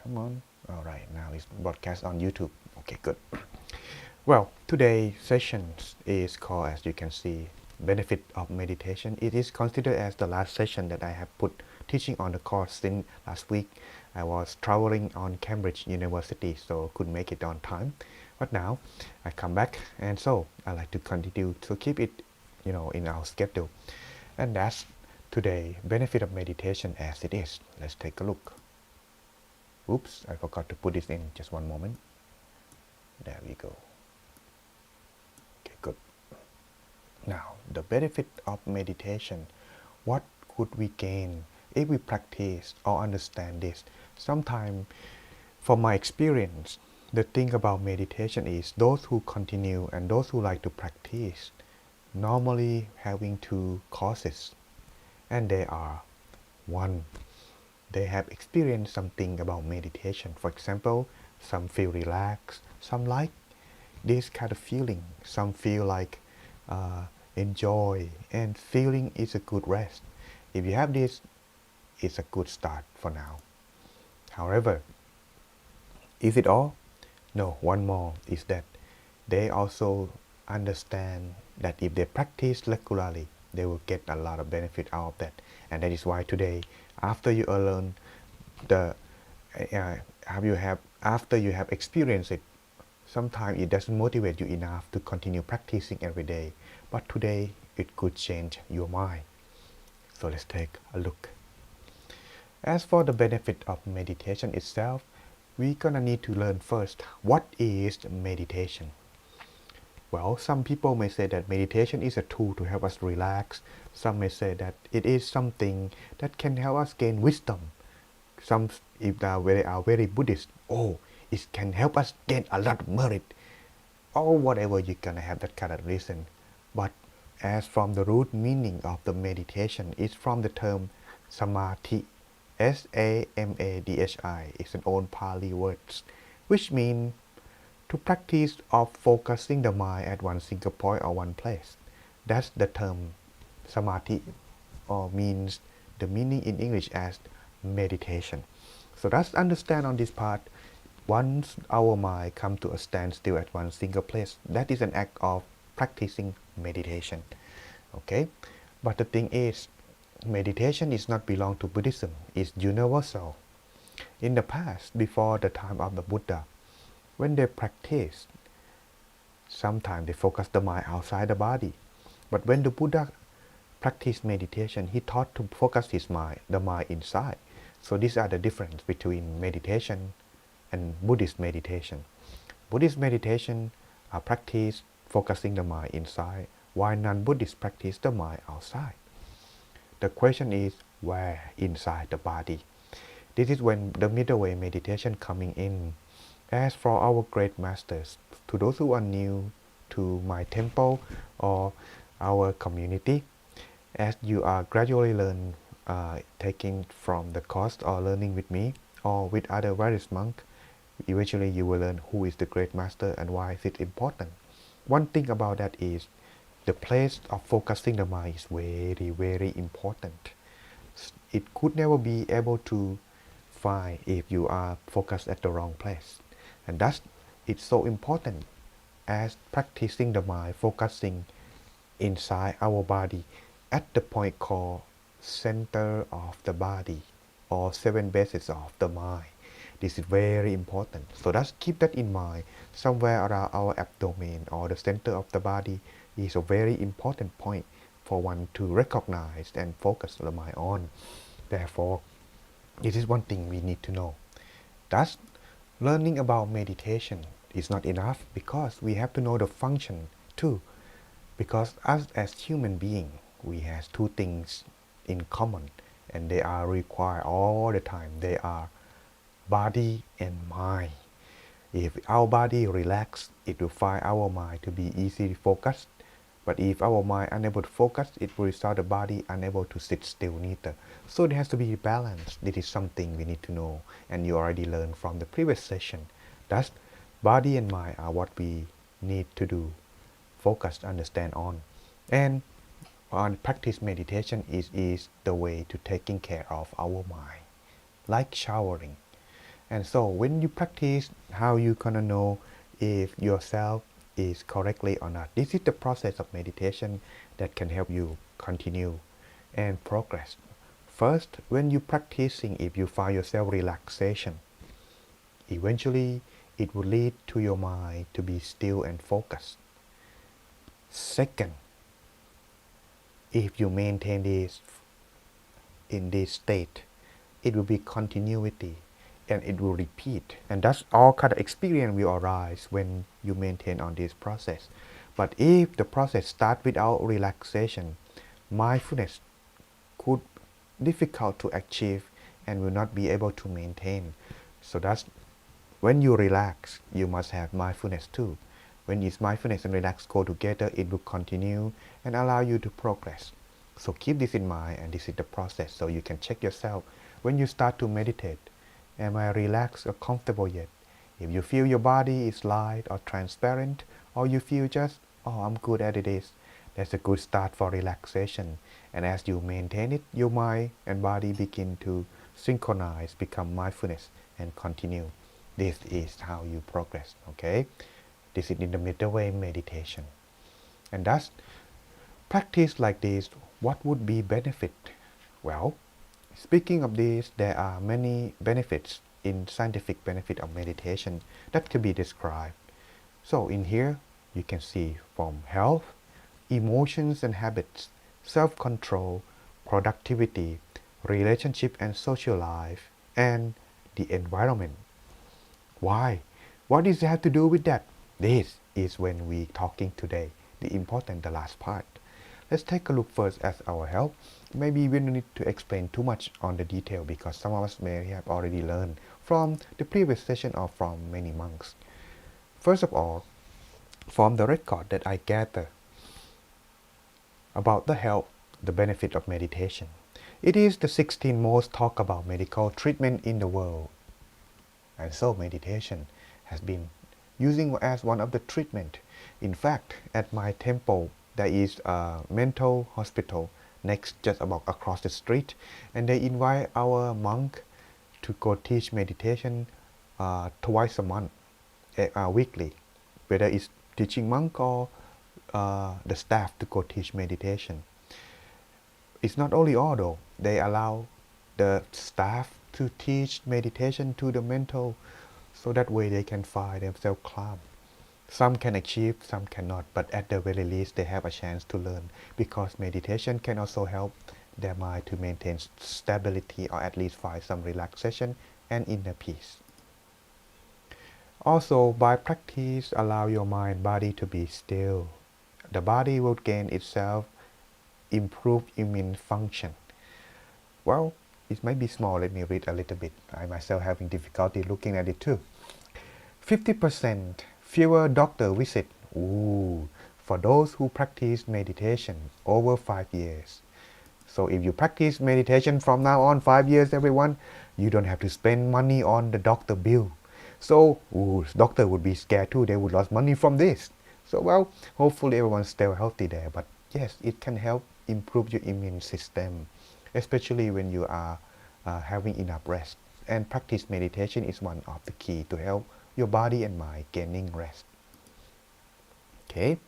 Come on. All right, now it's broadcast on YouTube. Okay, good. Well, today's session is called, as you can see, Benefit of Meditation. It is considered as the last session that I have put teaching on the course since last week. I was traveling on Cambridge University, so couldn't make it on time. But now I come back, and so I like to continue to keep it, in our schedule. And that's today benefit of meditation as it is. Let's take a look. Oops, I forgot to put this in. Just one moment. There we go. Okay, good. Now, the benefit of meditation. What could we gain if we practice or understand this? Sometimes, from my experience, the thing about meditation is those who continue and those who like to practice normally having two causes. And they are: one, they have experienced something about meditation. For example, some feel relaxed, some like this kind of feeling, some feel like enjoy, and feeling is a good rest. If you have this, it's a good start for now. However, is it all? No, one more is that they also understand that if they practice regularly, they will get a lot of benefit out of that. And that is why today, after you learn the after you have experienced it, sometimes it doesn't motivate you enough to continue practicing every day. But today, it could change your mind. So let's take a look. As for the benefit of meditation itself, we're gonna need to learn first what is meditation. Well, some people may say that meditation is a tool to help us relax. Some may say that it is something that can help us gain wisdom. Some, if they are very Buddhist, it can help us gain a lot of merit. Or whatever, you're gonna have that kind of reason. But as from the root meaning of the meditation, is from the term samadhi. S-A-M-A-D-H-I is an old Pali word, which means to practice of focusing the mind at one single point or one place. That's the term samadhi, or means the meaning in English as meditation. So let's understand on this part. Once our mind comes to a standstill at one single place, that is an act of practicing meditation. Okay, but the thing is, meditation is not belong to Buddhism. It's universal. In the past, before the time of the Buddha, when they practiced, sometimes they focus the mind outside the body. But when the Buddha practiced meditation, he taught to focus the mind inside. So these are the difference between meditation and Buddhist meditation. Buddhist meditation are practiced focusing the mind inside, while non-Buddhist practice the mind outside. The question is, where inside the body? This is when the middle way meditation coming in. As for our great masters, to those who are new to my temple or our community, as you are gradually taking from the course or learning with me or with other various monks, eventually you will learn who is the great master and why is it important. One thing about that is the place of focusing the mind is very, very important. It could never be able to find if you are focused at the wrong place. And thus, it's so important as practicing the mind, focusing inside our body at the point called center of the body or 7 bases of the mind. This is very important. So let's keep that in mind. Somewhere around our abdomen or the center of the body is a very important point for one to recognize and focus the mind on. Therefore, this is one thing we need to know. Thus, learning about meditation is not enough because we have to know the function too. Because us as human beings, we have two things in common and they are required all the time. They are body and mind. If our body relaxed, it will find our mind to be easily focused. But if our mind unable to focus, it will result the body unable to sit still neither. So there has to be balance. This is something we need to know, and you already learned from the previous session. Thus, body and mind are what we need to do, focus, understand on. And on practice meditation is the way to taking care of our mind, like showering. And so when you practice, how you gonna know if yourself is correctly or not? This is the process of meditation that can help you continue and progress. First, when you practicing, if you find yourself relaxation, eventually it will lead to your mind to be still and focused. Second, if you maintain this in this state, it will be continuity and it will repeat, and that's all kind of experience will arise when you maintain on this process. But if the process start without relaxation, mindfulness could difficult to achieve and will not be able to maintain. So that's when you relax, you must have mindfulness too. When is mindfulness and relax go together, it will continue and allow you to progress. So keep this in mind, and this is the process. So you can check yourself when you start to meditate. Am I relaxed or comfortable yet? If you feel your body is light or transparent, or you feel just, oh, I'm good at it, that's a good start for relaxation. And as you maintain it, your mind and body begin to synchronize, become mindfulness, and continue. This is how you progress, okay? This is in the middle way meditation. And thus, practice like this, what would be benefit? Well, speaking of this, there are many benefits in scientific benefit of meditation that can be described. So in here, you can see from health, emotions and habits, self-control, productivity, relationship and social life, and the environment. Why? What does it have to do with that? This is when we talking today, the important, the last part. Let's take a look first at our health. Maybe we don't need to explain too much on the detail because some of us may have already learned from the previous session or from many monks. First of all, from the record that I gather about the health, the benefit of meditation, it is the 16th most talked about medical treatment in the world. And so meditation has been using as one of the treatment. In fact, at my temple, there is a mental hospital next, just about across the street, and they invite our monk to go teach meditation twice a month, weekly, whether it's teaching monk or the staff to go teach meditation. It's not only all though, they allow the staff to teach meditation to the mental, so that way they can find themselves calm. Some can achieve, some cannot, but at the very least they have a chance to learn, because meditation can also help their mind to maintain stability or at least find some relaxation and inner peace. Also, by practice, allow your mind and body to be still. The body will gain itself improved immune function. Well, it might be small. Let me read a little bit. I myself having difficulty looking at it too. 50% fewer doctor visit. Ooh, for those who practice meditation over 5 years. So if you practice meditation from now on 5 years, everyone, you don't have to spend money on the doctor bill. So, doctor would be scared too. They would lose money from this. So, well, hopefully everyone's still healthy there. But yes, it can help improve your immune system, especially when you are having enough rest. And practice meditation is one of the key to help your body and mind gaining rest. Okay,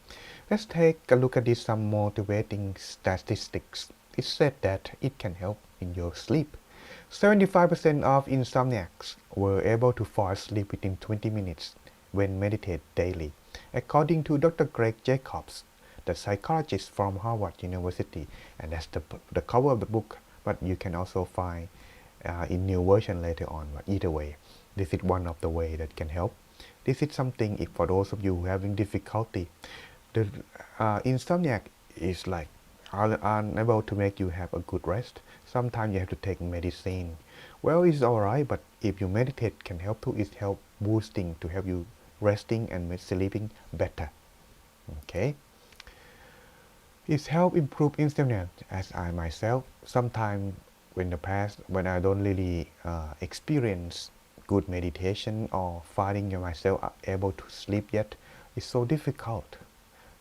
let's take a look at this, some motivating statistics. It said that it can help in your sleep. 75% of insomniacs were able to fall asleep within 20 minutes when meditate daily, according to Dr. Greg Jacobs, the psychologist from Harvard University, and that's the cover of the book, but you can also find in new version later on. But either way, this is one of the way that can help. This is something, if for those of you who are having difficulty, the insomniac is like unable to make you have a good rest. Sometimes you have to take medicine. Well, it's alright, but if you meditate can help too. It help boosting to help you resting and sleeping better. Okay. It's help improve insomnia, as I myself, sometimes in the past when I don't really experience good meditation or finding myself able to sleep yet, it's so difficult.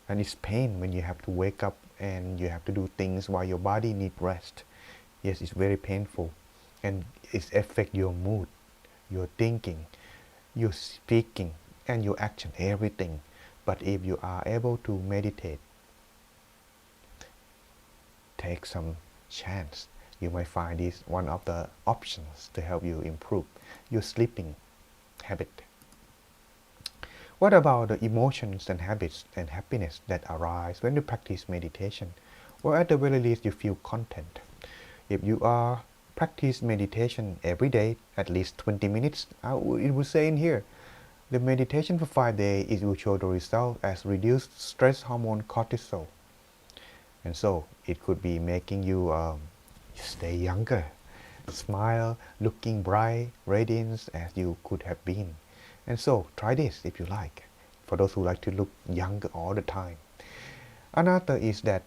And it's pain when you have to wake up and you have to do things while your body needs rest. Yes, it's very painful, and it affects your mood. your thinking, your speaking, and your action, everything. But if you are able to meditate, take some chance, you might find this one of the options to help you improve your sleeping habit. What about the emotions and habits and happiness that arise when you practice meditation? Or at the very least, you feel content. If you are practice meditation every day, at least 20 minutes, it would say in here, the meditation for 5 days it will show the result as reduced stress hormone cortisol. And so it could be making you stay younger, smile, looking bright, radiant as you could have been. And so try this if you like, for those who like to look younger all the time. Another is that,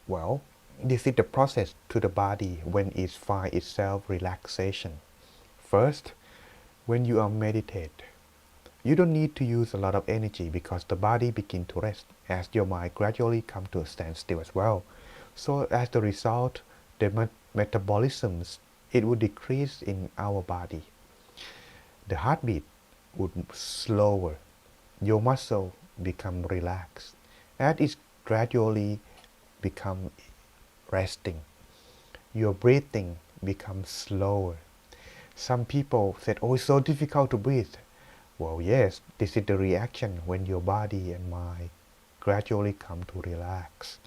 well, this is the process to the body when it finds itself relaxation. First, when you are meditate, you don't need to use a lot of energy because the body begins to rest as your mind gradually comes to a standstill as well. So as the result, the metabolisms, it would decrease in our body. The heartbeat would slower. Your muscle become relaxed. As it gradually become resting, your breathing becomes slower. Some people said, oh, it's so difficult to breathe. Well, yes, this is the reaction when your body and mind gradually come to relax.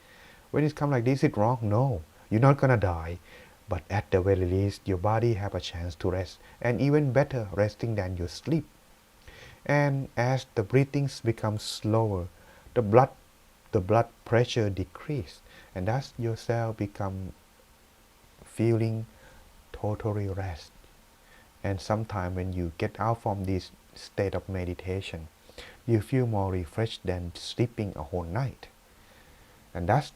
When it comes like this, it's wrong? No, you're not gonna die. But at the very least, your body have a chance to rest, and even better resting than your sleep. And as the breathings become slower, the blood pressure decrease, and thus your cell become feeling totally rest. And sometimes when you get out from this state of meditation, you feel more refreshed than sleeping a whole night. And that's,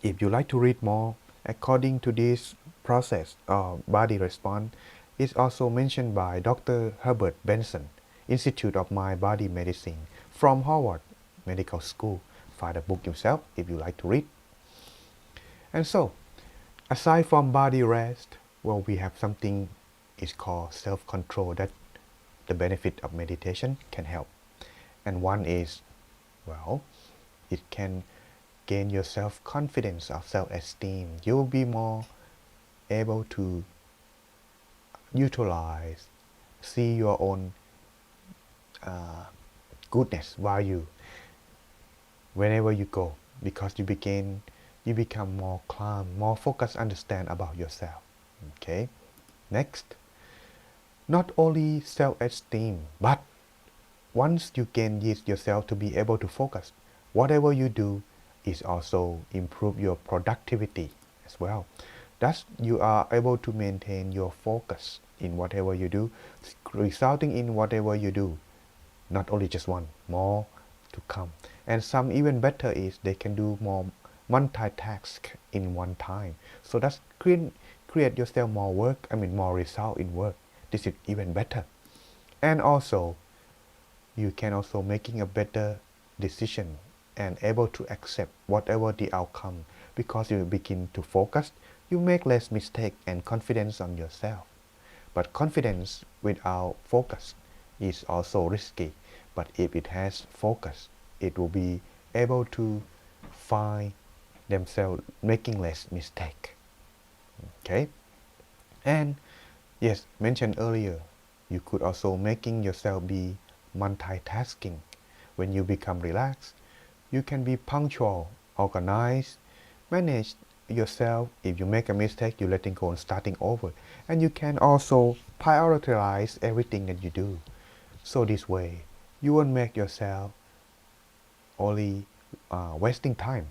if you like to read more, according to this process of body response, is also mentioned by Dr. Herbert Benson, Institute of Mind Body Medicine from Harvard Medical School. Find the book yourself if you like to read. And so, aside from body rest, well, we have something is called self-control that the benefit of meditation can help. And one is, well, it can gain your self-confidence or self-esteem. You will be more able to utilize, see your own goodness, value whenever you go, because you become more calm, more focused, understand about yourself. Okay. Next, not only self-esteem, but once you gain yourself to be able to focus, whatever you do is also improve your productivity as well. Thus, you are able to maintain your focus in whatever you do, resulting in whatever you do, not only just one, more to come. And some even better is they can do more multitask in one time. So that's create yourself more work, more result in work. This is even better. And also, you can also making a better decision and able to accept whatever the outcome, because you begin to focus, you make less mistake and confidence on yourself. But confidence without focus is also risky. But if it has focus, it will be able to find themselves making less mistake. Okay? And yes, mentioned earlier, you could also making yourself be multitasking. When you become relaxed, you can be punctual, organized, manage yourself. If you make a mistake, you letting go and starting over. And you can also prioritize everything that you do. So this way, you won't make yourself only wasting time.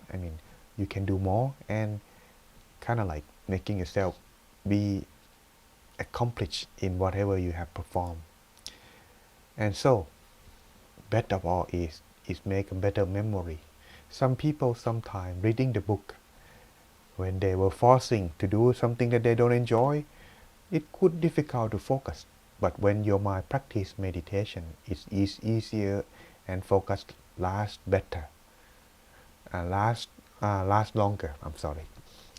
You can do more and kind of like making yourself be accomplished in whatever you have performed. And so, best of all is make a better memory. Some people sometimes reading the book, when they were forcing to do something that they don't enjoy, it could difficult to focus. But when your mind practice meditation, it is easier and focus lasts better, last longer.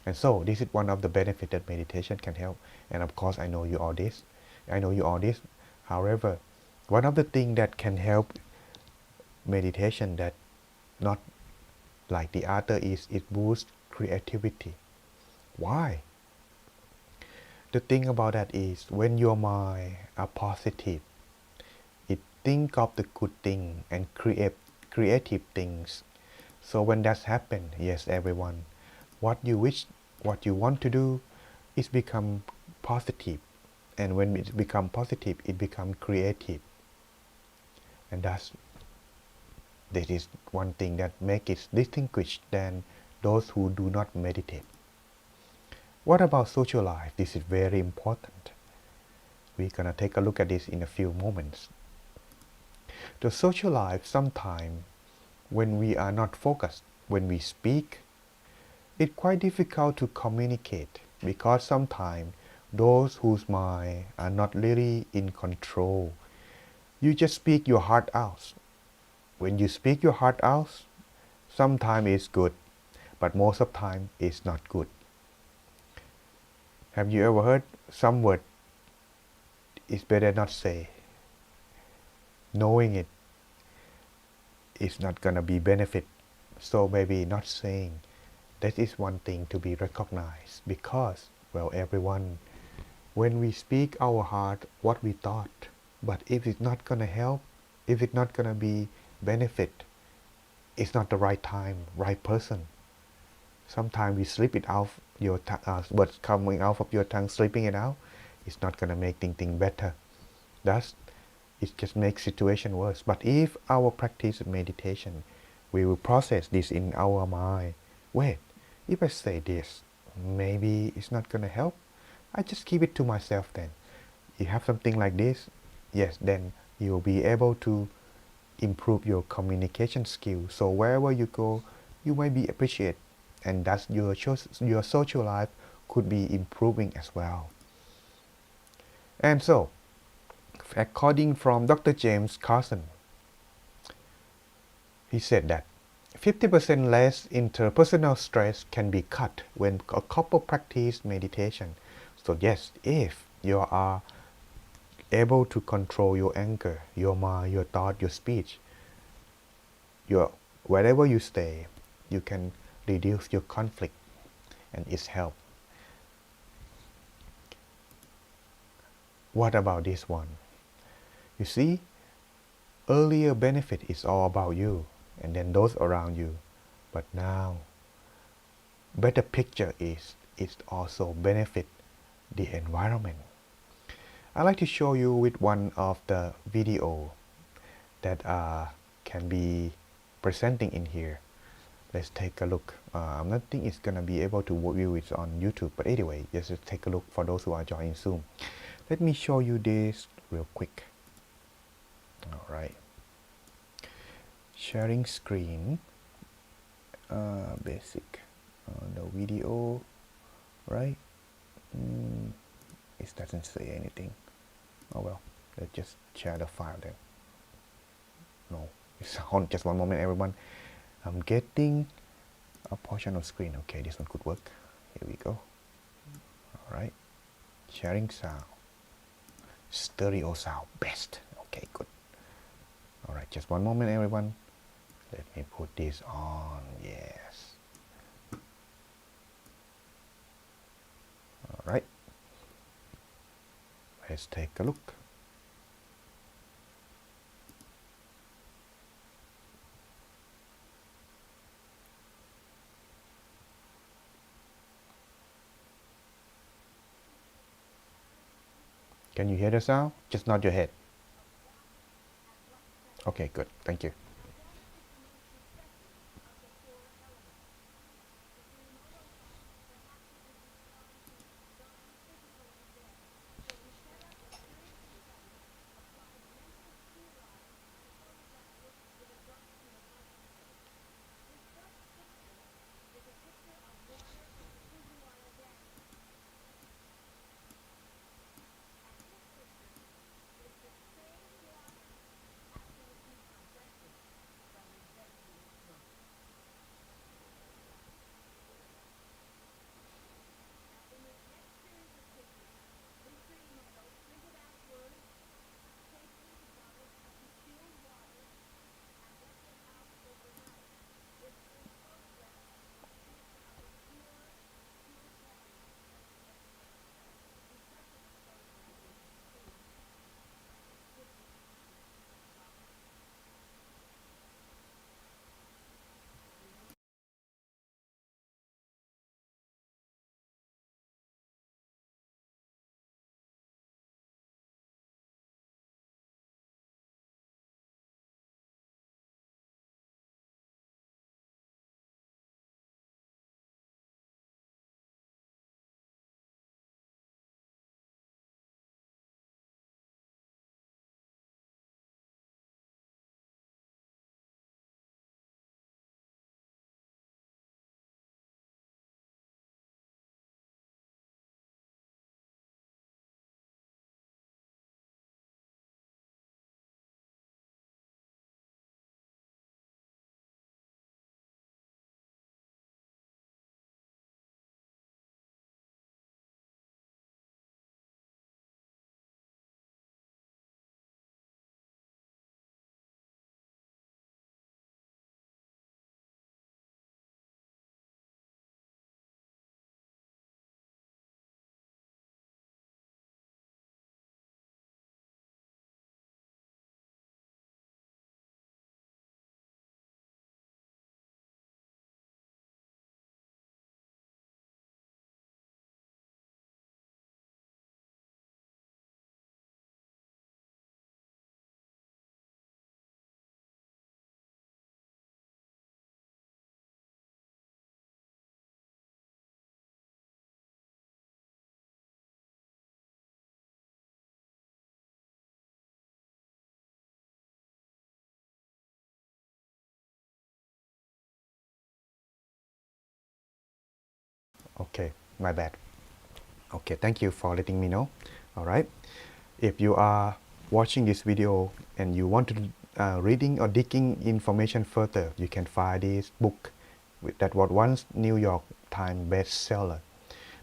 And so this is one of the benefits that meditation can help. And of course, I know you all this. I know you all this. However, one of the things that can help meditation that not like the other is it boosts creativity. Why? The thing about that is when your mind are positive, it think of the good thing and create creative things. So when that's happen, yes everyone, what you wish, what you want to do is become positive. And when it become positive, it become creative. And that is one thing that make it distinguished than those who do not meditate. What about social life? This is very important. We're gonna take a look at this in a few moments. The social life, sometimes when we are not focused, when we speak, it's quite difficult to communicate because sometimes those whose mind are not really in control, you just speak your heart out. When you speak your heart out, sometimes it's good, but most of the time it's not good. Have you ever heard some word is better not say? Knowing it is not gonna be benefit, so maybe not saying. That is one thing to be recognized because, well, everyone, when we speak our heart, what we thought, but if it's not gonna help, if it's not gonna be benefit, it's not the right time, right person. Sometimes we slip it out your what's coming out of your tongue, slipping it out, it's not gonna make things better. Thus, it just makes situation worse. But if our practice of meditation, we will process this in our mind. Wait, if I say this, maybe it's not gonna help. I just keep it to myself then. You have something like this, yes, then you'll be able to improve your communication skills. So wherever you go, you might be appreciated, and thus your social life could be improving as well. And so, according from Dr. James Carson, he said that 50% less interpersonal stress can be cut when a couple practice meditation. So yes, if you are able to control your anger, your mind, your thought, your speech, wherever you stay, you can reduce your conflict, and it's help. What about this one? You see, earlier benefit is all about you and then those around you, but now better picture is it also benefit the environment. I like to show you with one of the video that can be presenting in here. Let's take a look. I'm not think it's gonna be able to view it on YouTube, but anyway, just take a look for those who are joining Zoom. Let me show you this real quick. All right. Sharing screen. Basic. The video, right? It doesn't say anything. Oh well, let's just share the file then. No, it's on. Just one moment, everyone. I'm getting a portion of screen. Okay, this one could work. Here we go. All right. Sharing sound. Stereo sound. Best. Okay, good. All right, just one moment, everyone. Let me put this on. Yes. All right. Let's take a look. Can you hear the sound? Just nod your head. Okay, good. Thank you. Okay, my bad. Okay, thank you for letting me know. All right. If you are watching this video and you want to reading or digging information further, you can find this book that was once New York Times bestseller.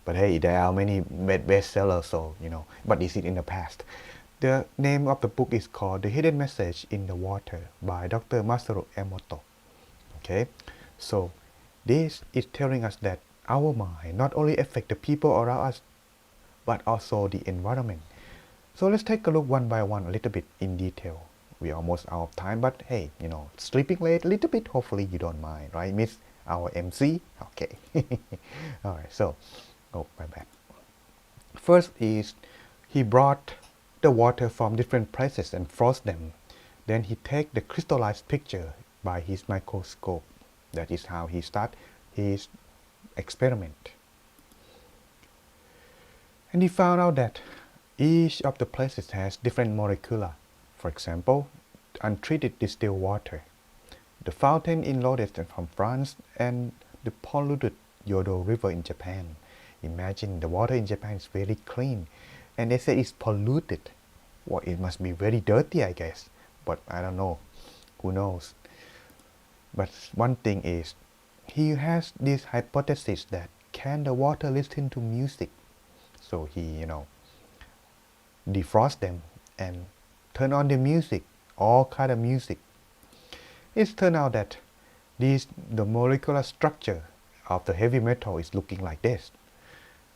But hey, there are many bestsellers, so but this is in the past. The name of the book is called The Hidden Message in the Water by Dr. Masaru Emoto. Okay, so this is telling us that our mind not only affect the people around us, but also the environment. So let's take a look one by one a little bit in detail. We're almost out of time, but hey, sleeping late a little bit, hopefully you don't mind, right? Miss our MC? Okay. Alright, so, oh, my bad. First is, he brought the water from different places and froze them. Then he take the crystallized picture by his microscope. That is how he start his experiment. And he found out that each of the places has different molecules. For example, untreated distilled water, the fountain in Lourdes from France, and the polluted Yodo River in Japan. Imagine the water in Japan is very clean, and they say it's polluted. Well, it must be very dirty, I guess, but I don't know. Who knows? But one thing is, he has this hypothesis that can the water listen to music? So he, defrost them and turn on the music, all kind of music. It's turned out that the molecular structure of the heavy metal is looking like this.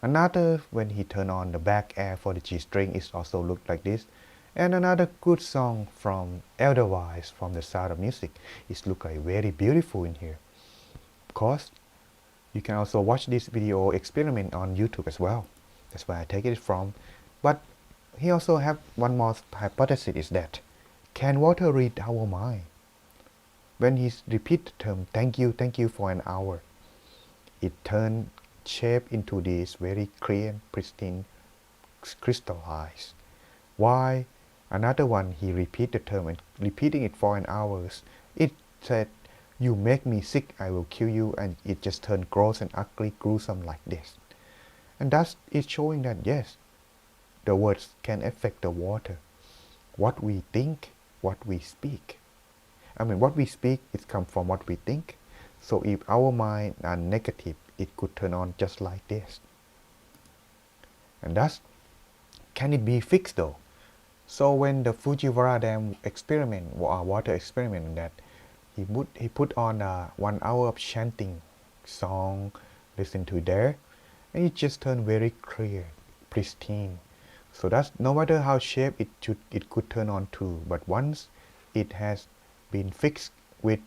Another, when he turned on the back air for the G string, it also looked like this. And another good song from Edelweiss, from the Sound of Music, it look like very beautiful in here. Of course, you can also watch this video experiment on YouTube as well. That's where I take it from. But he also have one more hypothesis, is that can water read our mind? When he repeat the term thank you for an hour, it turned shape into this very clear, pristine, crystallized. Why? Another one, he repeat the term and repeating it for an hour, it said, you make me sick, I will kill you, and it just turned gross and ugly, gruesome like this. And thus it's showing that yes, the words can affect the water. What we think, what we speak. What we speak, it comes from what we think. So if our mind are negative, it could turn on just like this. And thus, can it be fixed though? So when the Fujiwara Dam experiment, water experiment, that he put on 1 hour of chanting song, listen to there, and it just turned very clear, pristine. So that's no matter how shape it could turn on too, but once it has been fixed with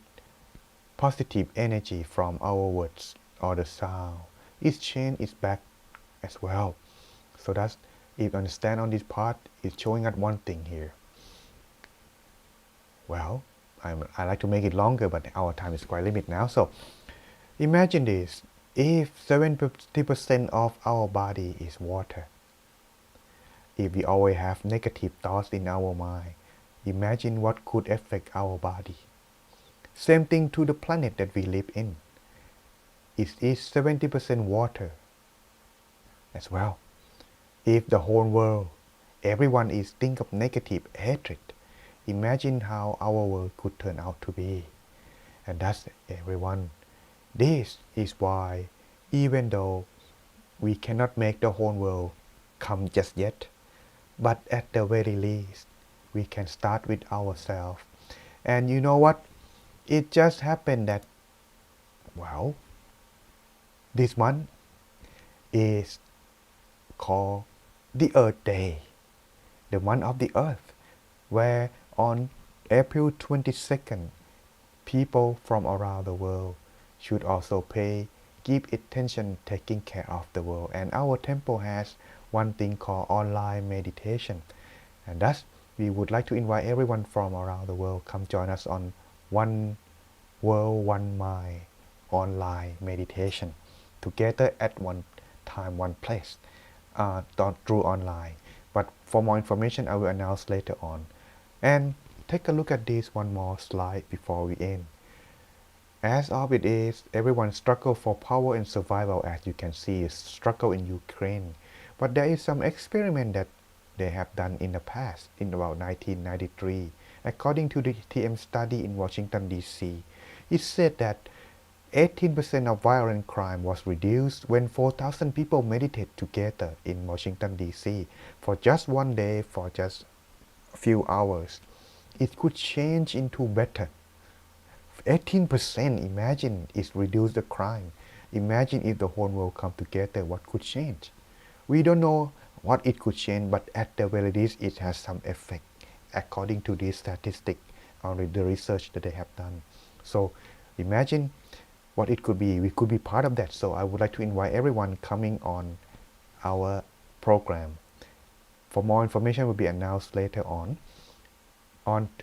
positive energy from our words or the sound, its change is back as well. So that's, if you understand on this part, it's showing us one thing here. Well, I like to make it longer, but our time is quite limited now. So imagine this, if 70% of our body is water, if we always have negative thoughts in our mind, imagine what could affect our body. Same thing to the planet that we live in. It is 70% water as well. If the whole world, everyone is think of negative hatred, imagine how our world could turn out to be. And that's everyone. This is why, even though we cannot make the whole world come just yet, but at the very least, we can start with ourselves. And you know what? It just happened that, well, this month is called the Earth Day, the month of the Earth, where on April 22nd, people from around the world should also give attention taking care of the world. And our temple has one thing called online meditation. And thus, we would like to invite everyone from around the world come join us on One World, One Mind online meditation together at one time, one place, through online. But for more information, I will announce later on. And take a look at this one more slide before we end. As of it is, everyone struggle for power and survival, as you can see, struggle in Ukraine. But there is some experiment that they have done in the past, in about 1993. According to the TM study in Washington, D.C., it said that 18% of violent crime was reduced when 4,000 people meditate together in Washington, D.C. for just one day, for just a few hours. It could change into better. 18%, imagine, is reduce the crime. Imagine if the whole world come together, what could change? We don't know what it could change, but at the very least, it has some effect, according to this statistic or the research that they have done. So imagine what it could be. We could be part of that. So I would like to invite everyone coming on our program. For more information will be announced later on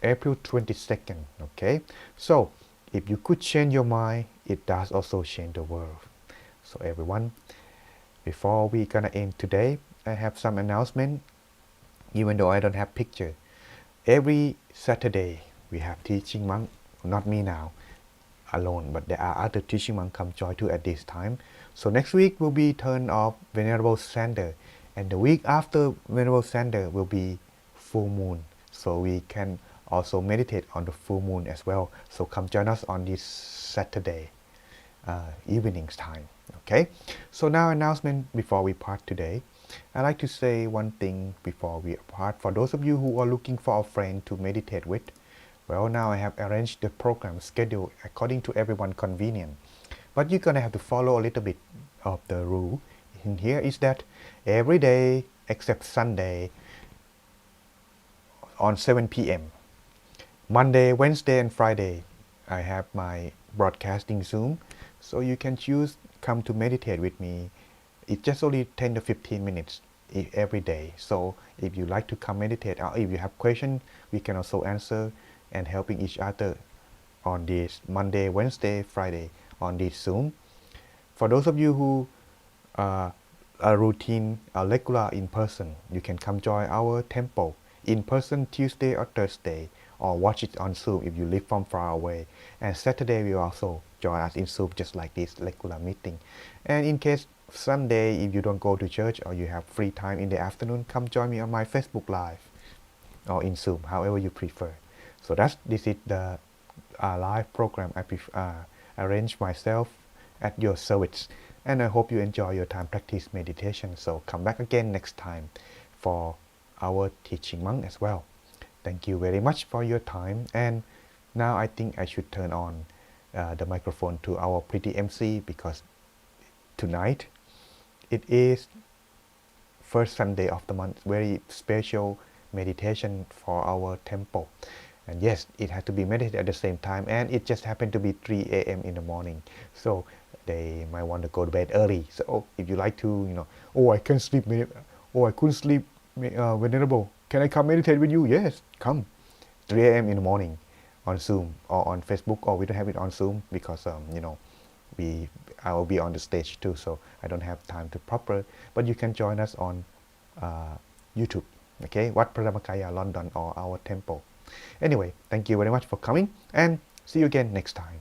April 22nd. Okay, so if you could change your mind, it does also change the world. So everyone, before we gonna end today, I have some announcement. Even though I don't have picture, every Saturday we have teaching monk, not me now alone, but there are other teaching monk come join too at this time. So next week will be turn of Venerable Sander, and the week after Venerable Sander will be full moon. So we can also meditate on the full moon as well. So come join us on this Saturday evenings time. Okay. So now announcement before we part today. I like to say one thing before we part. For those of you who are looking for a friend to meditate with, well, now I have arranged the program schedule according to everyone's convenience. But you're gonna have to follow a little bit of the rule. In here is that every day except Sunday on 7 p.m. Monday, Wednesday, and Friday, I have my broadcasting Zoom. So you can choose come to meditate with me. It's just only 10 to 15 minutes every day. So if you like to come meditate, or if you have questions, we can also answer and helping each other on this Monday, Wednesday, Friday on this Zoom. For those of you who are routine, regular in person, you can come join our temple in person Tuesday or Thursday, or watch it on Zoom if you live from far away. And Saturday we also join us in Zoom just like this regular meeting. And in case Sunday, if you don't go to church or you have free time in the afternoon, come join me on my Facebook Live or in Zoom, however you prefer. So this is the live program I arrange myself at your service. And I hope you enjoy your time practice meditation. So come back again next time for our teaching monk as well. Thank you very much for your time. And now I think I should turn on the microphone to our pretty MC, because tonight it is first Sunday of the month, very special meditation for our temple. And yes, it had to be meditated at the same time, and it just happened to be 3 a.m. in the morning. So they might want to go to bed early. So if you like to, oh, I can't sleep, I couldn't sleep, Venerable, can I come meditate with you? Yes, come. 3 a.m. in the morning on Zoom or on Facebook, or we don't have it on Zoom because, I will be on the stage too, so I don't have time to proper. But you can join us on YouTube, okay? Wat Paramakaya, London, or our temple. Anyway, thank you very much for coming, and see you again next time.